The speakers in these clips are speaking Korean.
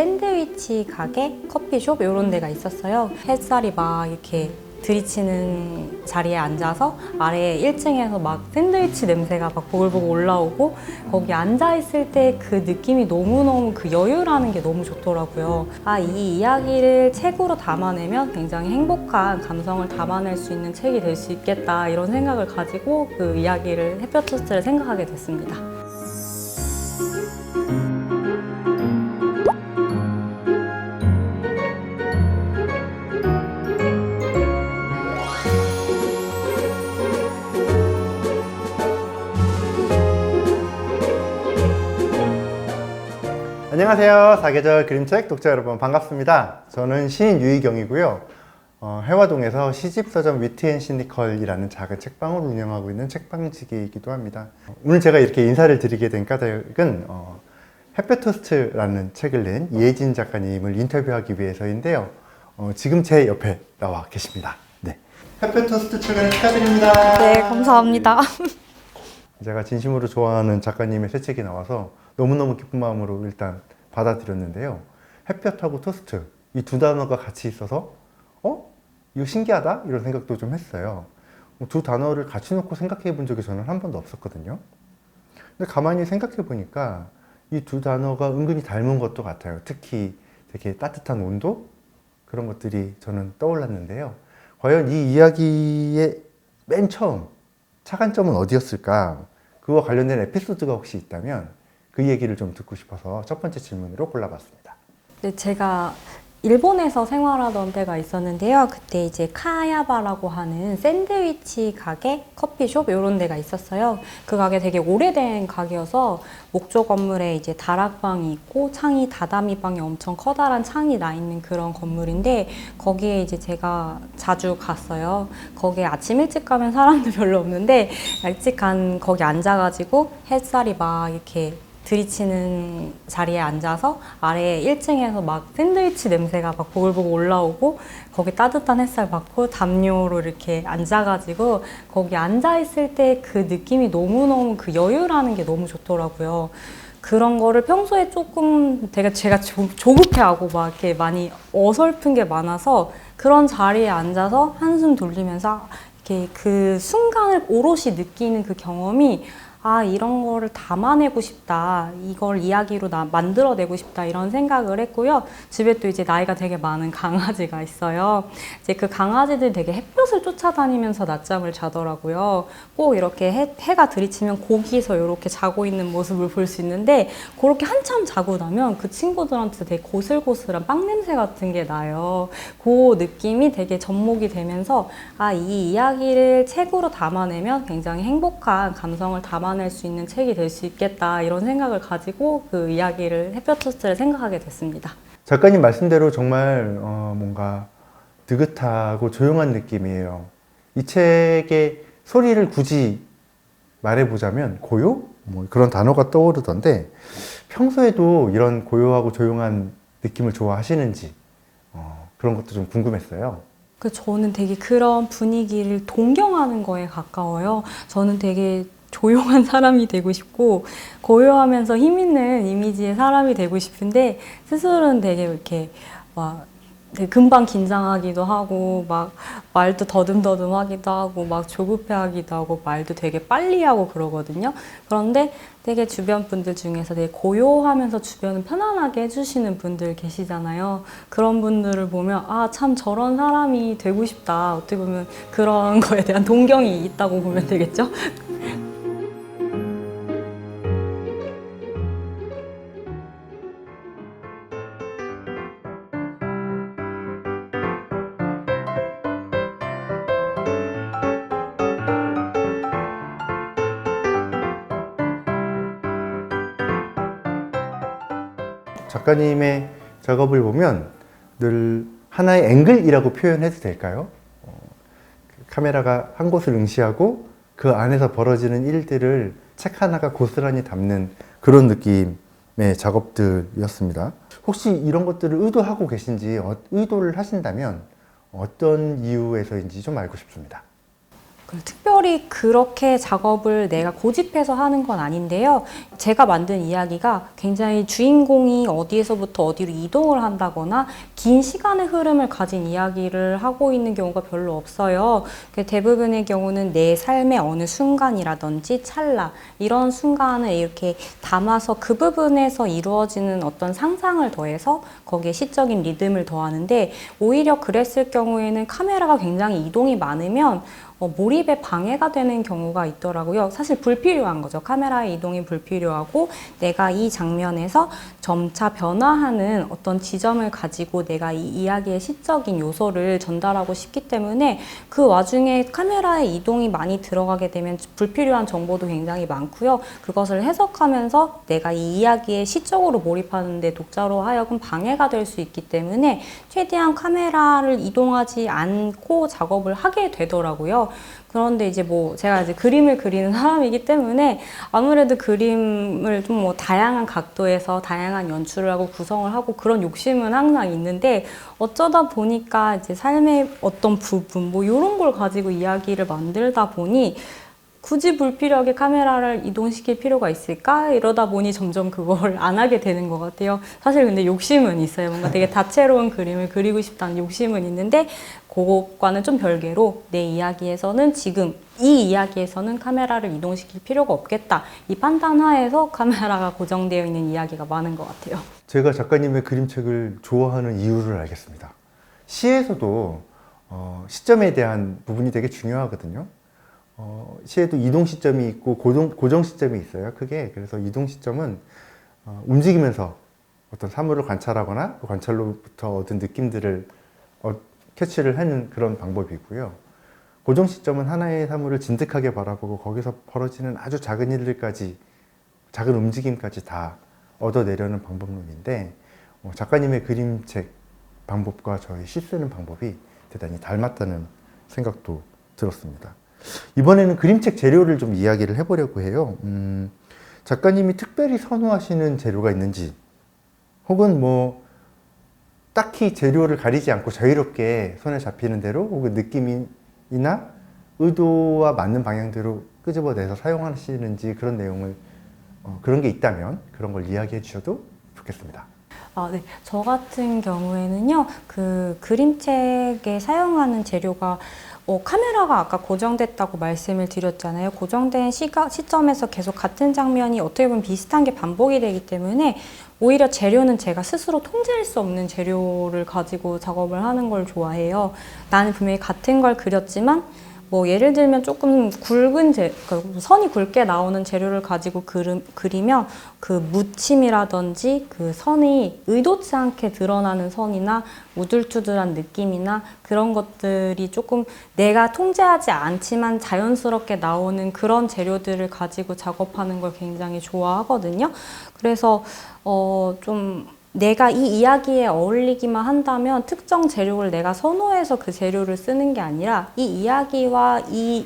샌드위치 가게, 커피숍 이런 데가 있었어요. 햇살이 막 이렇게 들이치는 자리에 앉아서 아래 1층에서 막 샌드위치 냄새가 막 보글보글 올라오고 거기 앉아있을 때 그 느낌이 너무너무 그 여유라는 게 너무 좋더라고요. 아, 이 이야기를 책으로 담아내면 굉장히 행복한 감성을 담아낼 수 있는 책이 될 수 있겠다 이런 생각을 가지고 그 이야기를 햇볕 토스트를 생각하게 됐습니다. 안녕하세요. 사계절 그림책 독자 여러분 반갑습니다. 저는 시인 유희경이고요. 해화동에서 시집서점 위트앤시니컬이라는 작은 책방을 운영하고 있는 책방지기이기도 합니다. 오늘 제가 이렇게 인사를 드리게 된 까닭은 햇볕 토스트라는 책을 낸 이혜진 작가님을 인터뷰하기 위해서인데요. 지금 제 옆에 나와 계십니다. 네. 햇볕 토스트 출간 축하드립니다. 네, 감사합니다. 제가 진심으로 좋아하는 작가님의 새 책이 나와서 너무너무 기쁜 마음으로 일단 받아들였는데요. 햇볕하고 토스트 이 두 단어가 같이 있어서 이거 신기하다? 이런 생각도 좀 했어요. 두 단어를 같이 놓고 생각해 본 적이 저는 한 번도 없었거든요. 근데 가만히 생각해 보니까 이 두 단어가 은근히 닮은 것도 같아요. 특히 되게 따뜻한 온도? 그런 것들이 저는 떠올랐는데요. 과연 이 이야기의 맨 처음 차관점은 어디였을까? 그와 관련된 에피소드가 혹시 있다면 그 얘기를 좀 듣고 싶어서 첫 번째 질문으로 골라봤습니다. 네, 제가 일본에서 생활하던 때가 있었는데요. 그때 이제 카야바라고 하는 샌드위치 가게, 커피숍 이런 데가 있었어요. 그 가게 되게 오래된 가게여서 목조 건물에 이제 다락방이 있고 창이 다다미 방이 엄청 커다란 창이 나 있는 그런 건물인데 거기에 이제 제가 자주 갔어요. 거기에 아침 일찍 가면 사람도 별로 없는데 일찍 거기 앉아가지고 햇살이 막 이렇게 들이치는 자리에 앉아서 아래 1층에서 막 샌드위치 냄새가 막 보글보글 올라오고 거기 따뜻한 햇살 받고 담요로 이렇게 앉아가지고 거기 앉아있을 때 그 느낌이 너무너무 그 여유라는 게 너무 좋더라고요. 그런 거를 평소에 조금 되게 제가 조급해하고 막 이렇게 많이 어설픈 게 많아서 그런 자리에 앉아서 한숨 돌리면서 이렇게 그 순간을 오롯이 느끼는 그 경험이 아, 이런 거를 담아내고 싶다. 이걸 이야기로 만들어내고 싶다. 이런 생각을 했고요. 집에 또 이제 나이가 되게 많은 강아지가 있어요. 이제 그 강아지들이 되게 햇볕을 쫓아다니면서 낮잠을 자더라고요. 꼭 이렇게 해가 들이치면 거기서 이렇게 자고 있는 모습을 볼 수 있는데 그렇게 한참 자고 나면 그 친구들한테 되게 고슬고슬한 빵 냄새 같은 게 나요. 그 느낌이 되게 접목이 되면서 아, 이 이야기를 책으로 담아내면 굉장히 행복한 감성을 담아낼 수 있는 책이 될 수 있겠다 이런 생각을 가지고 그 이야기를 햇볕 토스트를 생각하게 됐습니다. 작가님 말씀대로 정말 뭔가 느긋하고 조용한 느낌이에요. 이 책의 소리를 굳이 말해보자면 고요? 뭐 그런 단어가 떠오르던데 평소에도 이런 고요하고 조용한 느낌을 좋아하시는지 그런 것도 좀 궁금했어요. 저는 되게 그런 분위기를 동경하는 거에 가까워요. 저는 되게 조용한 사람이 되고 싶고 고요하면서 힘 있는 이미지의 사람이 되고 싶은데 스스로는 되게 이렇게 막 되게 금방 긴장하기도 하고 막 말도 더듬더듬하기도 하고 막 조급해하기도 하고 말도 되게 빨리 하고 그러거든요. 그런데 되게 주변 분들 중에서 되게 고요하면서 주변을 편안하게 해주시는 분들 계시잖아요. 그런 분들을 보면 아, 참 저런 사람이 되고 싶다. 어떻게 보면 그런 거에 대한 동경이 있다고 보면 되겠죠? 작가님의 작업을 보면 늘 하나의 앵글이라고 표현해도 될까요? 카메라가 한 곳을 응시하고 그 안에서 벌어지는 일들을 책 하나가 고스란히 담는 그런 느낌의 작업들이었습니다. 혹시 이런 것들을 의도하고 계신지, 의도를 하신다면 어떤 이유에서인지 좀 알고 싶습니다. 특별한 특별히 그렇게 작업을 내가 고집해서 하는 건 아닌데요. 제가 만든 이야기가 굉장히 주인공이 어디에서부터 어디로 이동을 한다거나 긴 시간의 흐름을 가진 이야기를 하고 있는 경우가 별로 없어요. 대부분의 경우는 내 삶의 어느 순간이라든지 찰나 이런 순간을 이렇게 담아서 그 부분에서 이루어지는 어떤 상상을 더해서 거기에 시적인 리듬을 더하는데, 오히려 그랬을 경우에는 카메라가 굉장히 이동이 많으면 몰입에 방해가 되는 경우가 있더라고요. 사실 불필요한 거죠. 카메라의 이동이 불필요하고 내가 이 장면에서 점차 변화하는 어떤 지점을 가지고 내가 이 이야기의 시적인 요소를 전달하고 싶기 때문에 그 와중에 카메라의 이동이 많이 들어가게 되면 불필요한 정보도 굉장히 많고요. 그것을 해석하면서 내가 이 이야기에 시적으로 몰입하는데 독자로 하여금 방해가 될 수 있기 때문에 최대한 카메라를 이동하지 않고 작업을 하게 되더라고요. 그런데 이제 제가 이제 그림을 그리는 사람이기 때문에 아무래도 그림을 좀 다양한 각도에서 다양한 연출을 하고 구성을 하고 그런 욕심은 항상 있는데, 어쩌다 보니까 이제 삶의 어떤 부분 이런 걸 가지고 이야기를 만들다 보니 굳이 불필요하게 카메라를 이동시킬 필요가 있을까? 이러다 보니 점점 그걸 안 하게 되는 것 같아요. 사실 근데 욕심은 있어요. 뭔가 되게 다채로운 그림을 그리고 싶다는 욕심은 있는데, 그것과는 좀 별개로 내 이야기에서는 지금 이 이야기에서는 카메라를 이동시킬 필요가 없겠다. 이 판단하에서 카메라가 고정되어 있는 이야기가 많은 것 같아요. 제가 작가님의 그림책을 좋아하는 이유를 알겠습니다. 시에서도 시점에 대한 부분이 되게 중요하거든요. 시에도 이동 시점이 있고 고정 시점이 있어요. 크게. 그래서 이동 시점은 움직이면서 어떤 사물을 관찰하거나 그 관찰로부터 얻은 느낌들을 캐치를 하는 그런 방법이고요. 고정 시점은 하나의 사물을 진득하게 바라보고 거기서 벌어지는 아주 작은 일들까지, 작은 움직임까지 다 얻어내려는 방법론인데, 작가님의 그림책 방법과 저의 시 쓰는 방법이 대단히 닮았다는 생각도 들었습니다. 이번에는 그림책 재료를 좀 이야기를 해보려고 해요. 작가님이 특별히 선호하시는 재료가 있는지, 혹은 딱히 재료를 가리지 않고 자유롭게 손에 잡히는 대로 혹은 느낌이나 의도와 맞는 방향대로 끄집어내서 사용하시는지, 그런 내용을 그런 게 있다면 그런 걸 이야기해 주셔도 좋겠습니다. 네. 저 같은 경우에는요, 그 그림책에 사용하는 재료가 카메라가 아까 고정됐다고 말씀을 드렸잖아요. 고정된 시점에서 계속 같은 장면이 어떻게 보면 비슷한 게 반복이 되기 때문에 오히려 재료는 제가 스스로 통제할 수 없는 재료를 가지고 작업을 하는 걸 좋아해요. 나는 분명히 같은 걸 그렸지만 예를 들면 조금 굵은 선이 굵게 나오는 재료를 가지고 그리면 그 묻힘이라든지 그 선이 의도치 않게 드러나는 선이나 우둘투둘한 느낌이나 그런 것들이 조금 내가 통제하지 않지만 자연스럽게 나오는 그런 재료들을 가지고 작업하는 걸 굉장히 좋아하거든요. 그래서 좀 내가 이 이야기에 어울리기만 한다면 특정 재료를 내가 선호해서 그 재료를 쓰는 게 아니라 이 이야기와 이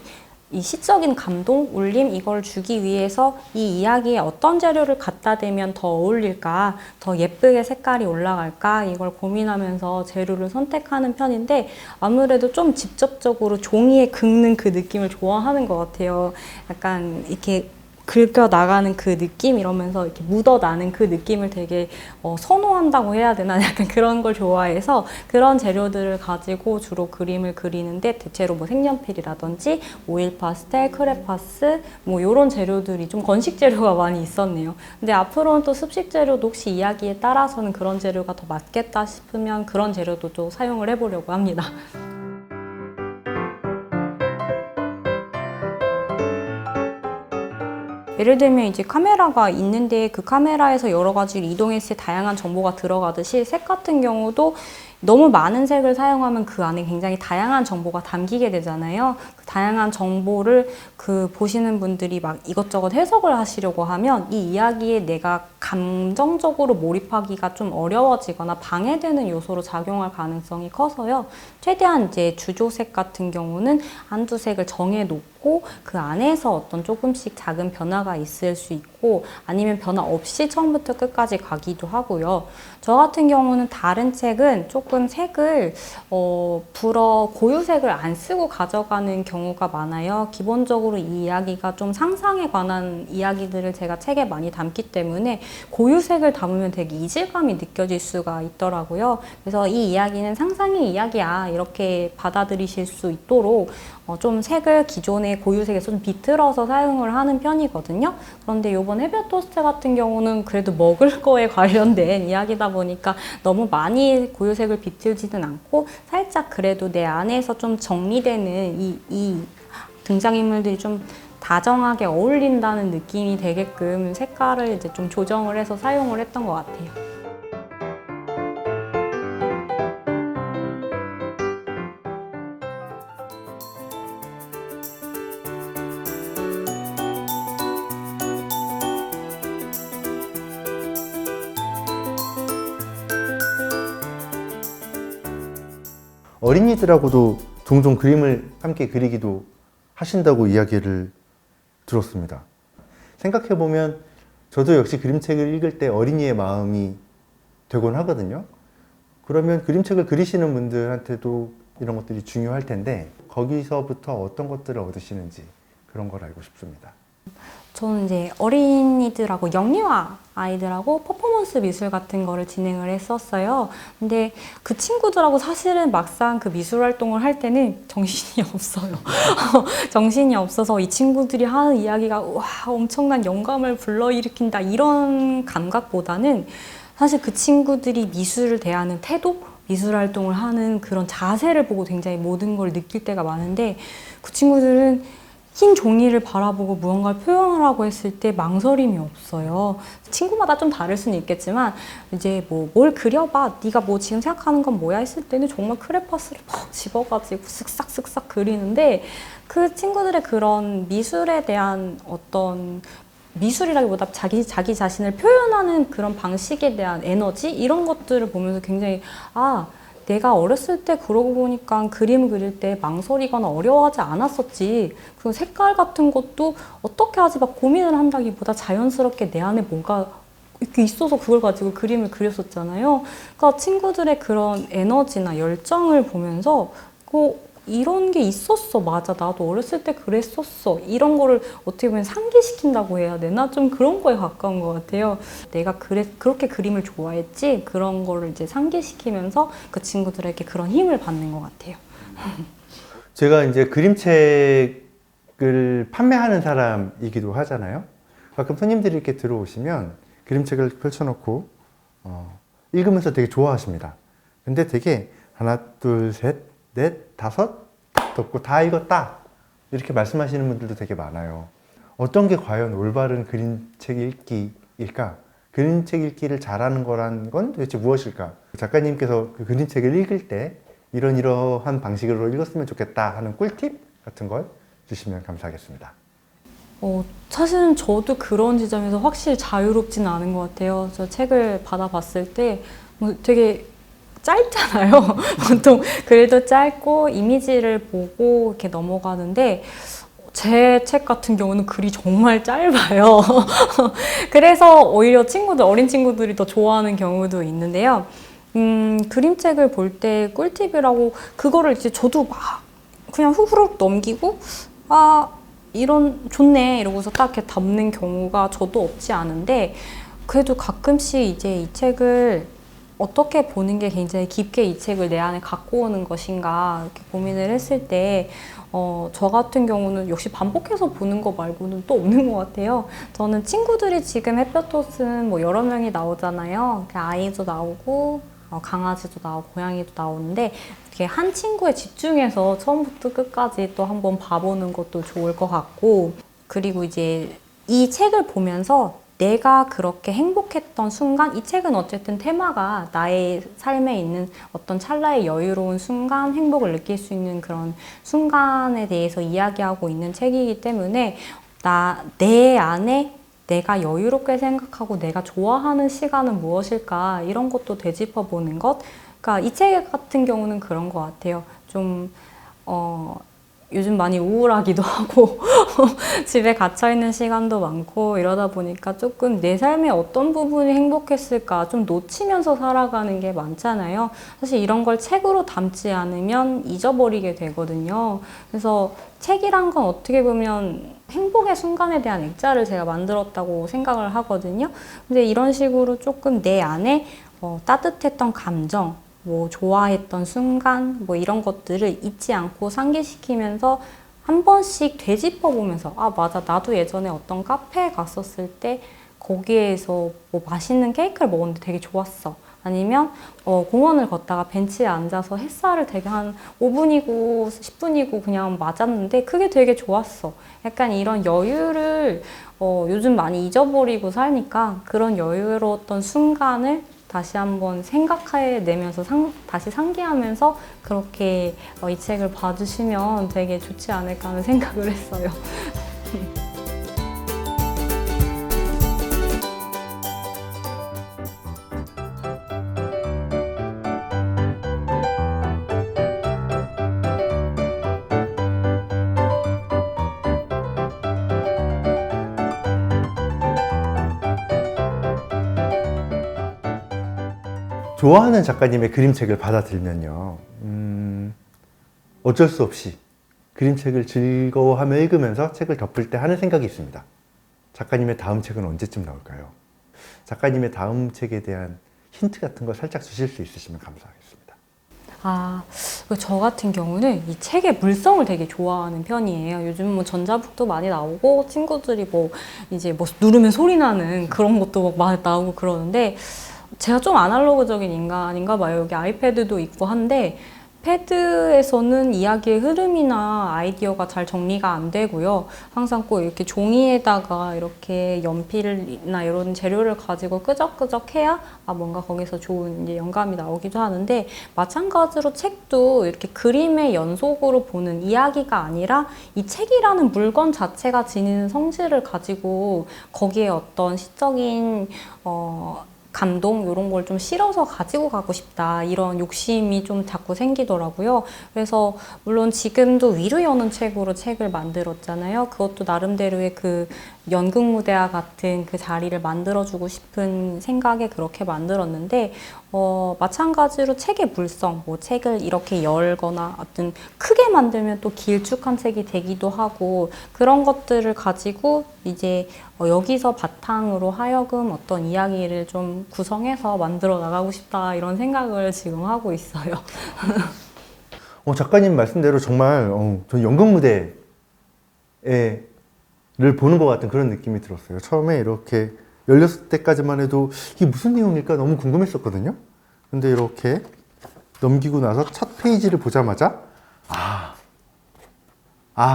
시적인 감동, 울림 이걸 주기 위해서 이 이야기에 어떤 재료를 갖다 대면 더 어울릴까, 더 예쁘게 색깔이 올라갈까 이걸 고민하면서 재료를 선택하는 편인데, 아무래도 좀 직접적으로 종이에 긁는 그 느낌을 좋아하는 것 같아요. 약간 이렇게 긁혀 나가는 그 느낌 이러면서 이렇게 묻어나는 그 느낌을 되게 선호한다고 해야 되나, 약간 그런 걸 좋아해서 그런 재료들을 가지고 주로 그림을 그리는데, 대체로 색연필이라든지 오일 파스텔, 크레파스 이런 재료들이 좀 건식 재료가 많이 있었네요. 근데 앞으로는 또 습식 재료도 혹시 이야기에 따라서는 그런 재료가 더 맞겠다 싶으면 그런 재료도 또 사용을 해보려고 합니다. 예를 들면 이제 카메라가 있는데 그 카메라에서 여러 가지를 이동했을 때 다양한 정보가 들어가듯이 색 같은 경우도 너무 많은 색을 사용하면 그 안에 굉장히 다양한 정보가 담기게 되잖아요. 그 다양한 정보를 보시는 분들이 막 이것저것 해석을 하시려고 하면 이 이야기에 내가 감정적으로 몰입하기가 좀 어려워지거나 방해되는 요소로 작용할 가능성이 커서요. 최대한 이제 주조색 같은 경우는 한두 색을 정해놓고 그 안에서 어떤 조금씩 작은 변화가 있을 수 있고, 있고 아니면 변화 없이 처음부터 끝까지 가기도 하고요. 저 같은 경우는 다른 책은 조금 색을 고유색을 안 쓰고 가져가는 경우가 많아요. 기본적으로 이 이야기가 좀 상상에 관한 이야기들을 제가 책에 많이 담기 때문에 고유색을 담으면 되게 이질감이 느껴질 수가 있더라고요. 그래서 이 이야기는 상상의 이야기야 이렇게 받아들이실 수 있도록 좀 색을 기존의 고유색에서 좀 비틀어서 사용을 하는 편이거든요. 그런데 이번 해변 토스트 같은 경우는 그래도 먹을 거에 관련된 이야기다 보니까 너무 많이 고유색을 비틀지는 않고 살짝 그래도 내 안에서 좀 정리되는 이 등장인물들이 좀 다정하게 어울린다는 느낌이 되게끔 색깔을 이제 좀 조정을 해서 사용을 했던 것 같아요. 어린이들하고도 종종 그림을 함께 그리기도 하신다고 이야기를 들었습니다. 생각해보면 저도 역시 그림책을 읽을 때 어린이의 마음이 되곤 하거든요. 그러면 그림책을 그리시는 분들한테도 이런 것들이 중요할 텐데 거기서부터 어떤 것들을 얻으시는지 그런 걸 알고 싶습니다. 저는 이제 어린이들하고 영유아 아이들하고 퍼포먼스 미술 같은 거를 진행을 했었어요. 근데 그 친구들하고 사실은 막상 그 미술 활동을 할 때는 정신이 없어요. 정신이 없어서 이 친구들이 하는 이야기가 와 엄청난 영감을 불러일으킨다 이런 감각보다는 사실 그 친구들이 미술을 대하는 태도? 미술 활동을 하는 그런 자세를 보고 굉장히 모든 걸 느낄 때가 많은데 그 친구들은 흰 종이를 바라보고 무언가를 표현하라고 했을 때 망설임이 없어요. 친구마다 좀 다를 수는 있겠지만 이제 뭘 그려봐. 네가 뭐 지금 생각하는 건 뭐야 했을 때는 정말 크레파스를 막 집어가지고 쓱싹쓱싹 그리는데 그 친구들의 그런 미술에 대한 어떤 미술이라기보다 자기 자신을 표현하는 그런 방식에 대한 에너지 이런 것들을 보면서 굉장히 내가 어렸을 때 그러고 보니까 그림 그릴 때 망설이거나 어려워하지 않았었지. 그 색깔 같은 것도 어떻게 하지 막 고민을 한다기보다 자연스럽게 내 안에 뭔가 이렇게 있어서 그걸 가지고 그림을 그렸었잖아요. 그러니까 친구들의 그런 에너지나 열정을 보면서 이런 게 있었어. 맞아. 나도 어렸을 때 그랬었어. 이런 거를 어떻게 보면 상기시킨다고 해야 되나? 좀 그런 거에 가까운 것 같아요. 내가 그렇게 그림을 좋아했지? 그런 거를 이제 상기시키면서 그 친구들에게 그런 힘을 받는 것 같아요. 제가 이제 그림책을 판매하는 사람이기도 하잖아요. 가끔 손님들이 이렇게 들어오시면 그림책을 펼쳐놓고 읽으면서 되게 좋아하십니다. 근데 되게 하나, 둘, 셋, 넷, 다섯 딱 덮고 다 읽었다 이렇게 말씀하시는 분들도 되게 많아요. 어떤 게 과연 올바른 그림책 읽기일까? 그림책 읽기를 잘하는 거란 건 도대체 무엇일까? 작가님께서 그 그림책을 읽을 때 이러한 방식으로 읽었으면 좋겠다 하는 꿀팁 같은 걸 주시면 감사하겠습니다. 사실은 저도 그런 지점에서 확실히 자유롭지는 않은 것 같아요. 저 책을 받아봤을 때 되게 짧잖아요. 보통 글도 짧고 이미지를 보고 이렇게 넘어가는데 제 책 같은 경우는 글이 정말 짧아요. 그래서 오히려 어린 친구들이 더 좋아하는 경우도 있는데요. 그림책을 볼 때 꿀팁이라고 그거를 이제 저도 막 그냥 후루룩 넘기고 좋네 이러고서 딱 이렇게 담는 경우가 저도 없지 않은데 그래도 가끔씩 이제 이 책을 어떻게 보는 게 굉장히 깊게 이 책을 내 안에 갖고 오는 것인가 이렇게 고민을 했을 때 저 같은 경우는 역시 반복해서 보는 거 말고는 또 없는 것 같아요. 저는 친구들이 지금 햇볕옷은 여러 명이 나오잖아요. 아이도 나오고 강아지도 나오고 고양이도 나오는데 이렇게 한 친구에 집중해서 처음부터 끝까지 또 한번 봐보는 것도 좋을 것 같고 그리고 이제 이 책을 보면서 내가 그렇게 행복했던 순간, 이 책은 어쨌든 테마가 나의 삶에 있는 어떤 찰나의 여유로운 순간, 행복을 느낄 수 있는 그런 순간에 대해서 이야기하고 있는 책이기 때문에 내 안에 내가 여유롭게 생각하고 내가 좋아하는 시간은 무엇일까 이런 것도 되짚어보는 것. 그러니까 이 책 같은 경우는 그런 것 같아요. 좀 요즘 많이 우울하기도 하고 집에 갇혀있는 시간도 많고 이러다 보니까 조금 내 삶의 어떤 부분이 행복했을까 좀 놓치면서 살아가는 게 많잖아요. 사실 이런 걸 책으로 담지 않으면 잊어버리게 되거든요. 그래서 책이란 건 어떻게 보면 행복의 순간에 대한 액자를 제가 만들었다고 생각을 하거든요. 근데 이런 식으로 조금 내 안에 따뜻했던 감정, 뭐 좋아했던 순간 뭐 이런 것들을 잊지 않고 상기시키면서 한 번씩 되짚어 보면서 아 맞아 나도 예전에 어떤 카페에 갔었을 때 거기에서 뭐 맛있는 케이크를 먹었는데 되게 좋았어. 아니면 공원을 걷다가 벤치에 앉아서 햇살을 되게 한 5분이고 10분이고 그냥 맞았는데 그게 되게 좋았어. 약간 이런 여유를 요즘 많이 잊어버리고 사니까 그런 여유로웠던 순간을 다시 한번 생각해내면서 다시 상기하면서 그렇게 이 책을 봐주시면 되게 좋지 않을까 하는 생각을 했어요. 좋아하는 작가님의 그림책을 받아들면요, 어쩔 수 없이 그림책을 즐거워하며 읽으면서 책을 덮을 때 하는 생각이 있습니다. 작가님의 다음 책은 언제쯤 나올까요? 작가님의 다음 책에 대한 힌트 같은 거 살짝 주실 수 있으시면 감사하겠습니다. 저 같은 경우는 이 책의 물성을 되게 좋아하는 편이에요. 요즘 뭐 전자북도 많이 나오고 친구들이 뭐 이제 뭐 누르면 소리 나는 그런 것도 막 많이 나오고 그러는데 제가 좀 아날로그적인 인간인가 봐요. 여기 아이패드도 있고 한데 패드에서는 이야기의 흐름이나 아이디어가 잘 정리가 안 되고요. 항상 꼭 이렇게 종이에다가 이렇게 연필이나 이런 재료를 가지고 끄적끄적 해야 뭔가 거기서 좋은 이제 영감이 나오기도 하는데 마찬가지로 책도 이렇게 그림의 연속으로 보는 이야기가 아니라 이 책이라는 물건 자체가 지니는 성질을 가지고 거기에 어떤 시적인 감동 이런 걸 좀 실어서 가지고 가고 싶다 이런 욕심이 좀 자꾸 생기더라고요. 그래서 물론 지금도 위로 여는 책으로 책을 만들었잖아요. 그것도 나름대로의 그 연극무대와 같은 그 자리를 만들어주고 싶은 생각에 그렇게 만들었는데 마찬가지로 책의 물성, 뭐 책을 이렇게 열거나 어떤 크게 만들면 또 길쭉한 책이 되기도 하고 그런 것들을 가지고 이제 여기서 바탕으로 하여금 어떤 이야기를 좀 구성해서 만들어 나가고 싶다 이런 생각을 지금 하고 있어요. 작가님 말씀대로 정말 전 연극 무대를 보는 것 같은 그런 느낌이 들었어요. 처음에 이렇게 열렸을 때까지만 해도 이게 무슨 내용일까 너무 궁금했었거든요. 근데 이렇게 넘기고 나서 첫 페이지를 보자마자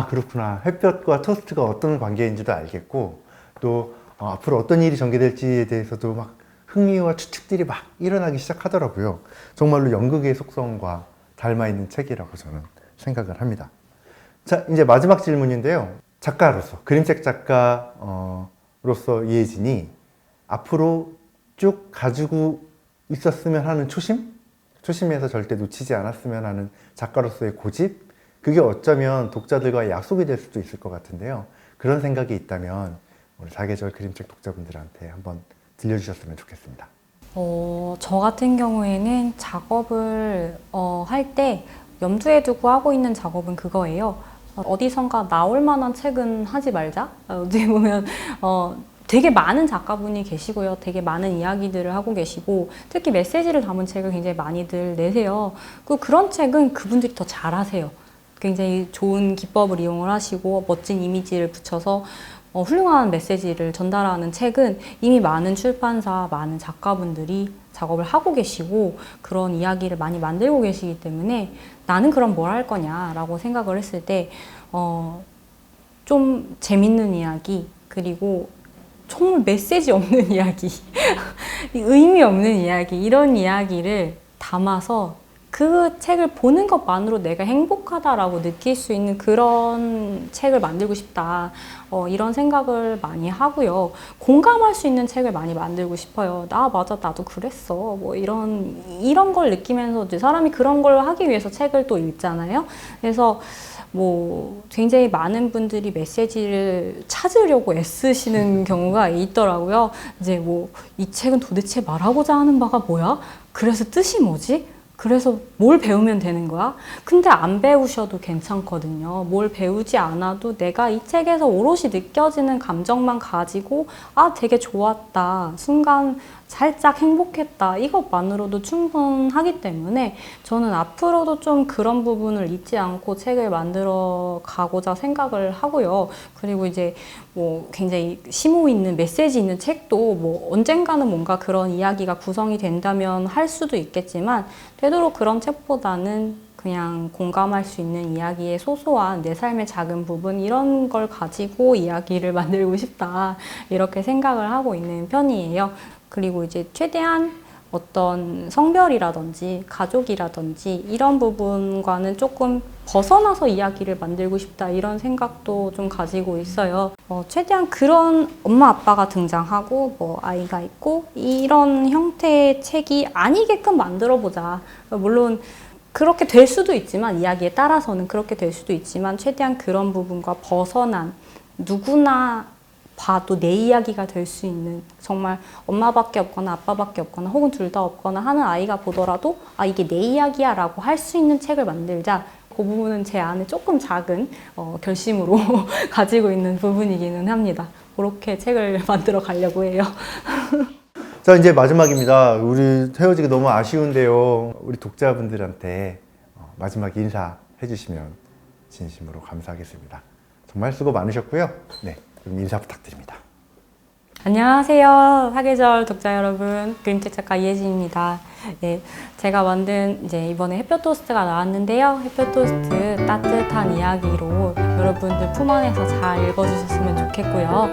그렇구나. 햇볕과 토스트가 어떤 관계인지도 알겠고 또 앞으로 어떤 일이 전개될지에 대해서도 막 흥미와 추측들이 막 일어나기 시작하더라고요. 정말로 연극의 속성과 닮아있는 책이라고 저는 생각을 합니다. 자, 이제 마지막 질문인데요. 작가로서, 그림책 작가로서 이혜진이 앞으로 쭉 가지고 있었으면 하는 초심에서 절대 놓치지 않았으면 하는 작가로서의 고집, 그게 어쩌면 독자들과의 약속이 될 수도 있을 것 같은데요. 그런 생각이 있다면 우리 사계절 그림책 독자분들한테 한번 들려주셨으면 좋겠습니다. 저 같은 경우에는 작업을 할 때 염두에 두고 하고 있는 작업은 그거예요. 어디선가 나올 만한 책은 하지 말자. 어떻게 보면 되게 많은 작가분이 계시고요. 되게 많은 이야기들을 하고 계시고 특히 메시지를 담은 책을 굉장히 많이들 내세요. 그런 책은 그분들이 더 잘하세요. 굉장히 좋은 기법을 이용을 하시고 멋진 이미지를 붙여서 훌륭한 메시지를 전달하는 책은 이미 많은 출판사, 많은 작가분들이 작업을 하고 계시고 그런 이야기를 많이 만들고 계시기 때문에 나는 그럼 뭘 할 거냐라고 생각을 했을 때 좀 재밌는 이야기 그리고 정말 메시지 없는 이야기 의미 없는 이야기 이런 이야기를 담아서 그 책을 보는 것만으로 내가 행복하다라고 느낄 수 있는 그런 책을 만들고 싶다. 이런 생각을 많이 하고요. 공감할 수 있는 책을 많이 만들고 싶어요. 맞아, 나도 그랬어. 뭐 이런 걸 느끼면서 이제 사람이 그런 걸 하기 위해서 책을 또 읽잖아요. 그래서 뭐 굉장히 많은 분들이 메시지를 찾으려고 애쓰시는 경우가 있더라고요. 이제 뭐 이 책은 도대체 말하고자 하는 바가 뭐야? 그래서 뜻이 뭐지? 그래서 뭘 배우면 되는 거야? 근데 안 배우셔도 괜찮거든요. 뭘 배우지 않아도 내가 이 책에서 오롯이 느껴지는 감정만 가지고 되게 좋았다. 순간 살짝 행복했다. 이것만으로도 충분하기 때문에 저는 앞으로도 좀 그런 부분을 잊지 않고 책을 만들어 가고자 생각을 하고요. 그리고 이제 뭐 굉장히 심오 있는 메시지 있는 책도 뭐 언젠가는 뭔가 그런 이야기가 구성이 된다면 할 수도 있겠지만 되도록 그런 책보다는 그냥 공감할 수 있는 이야기의 소소한 내 삶의 작은 부분 이런 걸 가지고 이야기를 만들고 싶다 이렇게 생각을 하고 있는 편이에요. 그리고 이제 최대한 어떤 성별이라든지 가족이라든지 이런 부분과는 조금 벗어나서 이야기를 만들고 싶다 이런 생각도 좀 가지고 있어요. 최대한 그런 엄마 아빠가 등장하고 뭐 아이가 있고 이런 형태의 책이 아니게끔 만들어 보자. 물론 그렇게 될 수도 있지만 이야기에 따라서는 그렇게 될 수도 있지만 최대한 그런 부분과 벗어난 누구나 봐도 내 이야기가 될 수 있는 정말 엄마밖에 없거나 아빠밖에 없거나 혹은 둘 다 없거나 하는 아이가 보더라도 이게 내 이야기야 라고 할 수 있는 책을 만들자. 그 부분은 제 안에 조금 작은 결심으로 가지고 있는 부분이기는 합니다. 그렇게 책을 만들어 가려고 해요. 자, 이제 마지막입니다. 우리 헤어지기 너무 아쉬운데요. 우리 독자분들한테 마지막 인사 해주시면 진심으로 감사하겠습니다. 정말 수고 많으셨고요. 네, 그럼 인사 부탁드립니다. 안녕하세요. 사계절 독자 여러분. 그림책 작가 이혜진입니다. 네, 제가 만든 이제 이번에 햇볕 토스트가 나왔는데요. 햇볕 토스트 따뜻한 이야기로 여러분들 품 안에서 잘 읽어주셨으면 좋겠고요.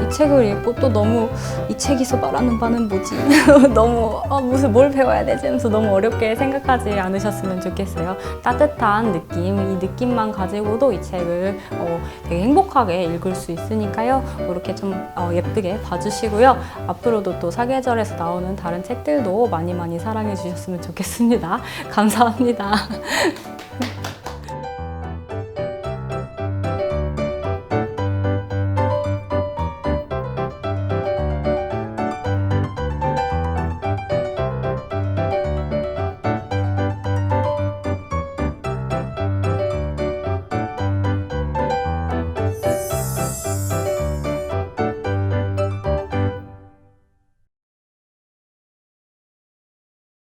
이 책을 읽고 또 너무 이 책에서 말하는 바는 뭐지? 너무 무슨 뭘 배워야 되지? 하면서 너무 어렵게 생각하지 않으셨으면 좋겠어요. 따뜻한 느낌, 이 느낌만 가지고도 이 책을 되게 행복하게 읽을 수 있으니까요. 이렇게 좀 예쁘게 봐주시고요. 앞으로도 또 사계절에서 나오는 다른 책들도 많이 사랑해 주셨으면 좋겠습니다. 감사합니다.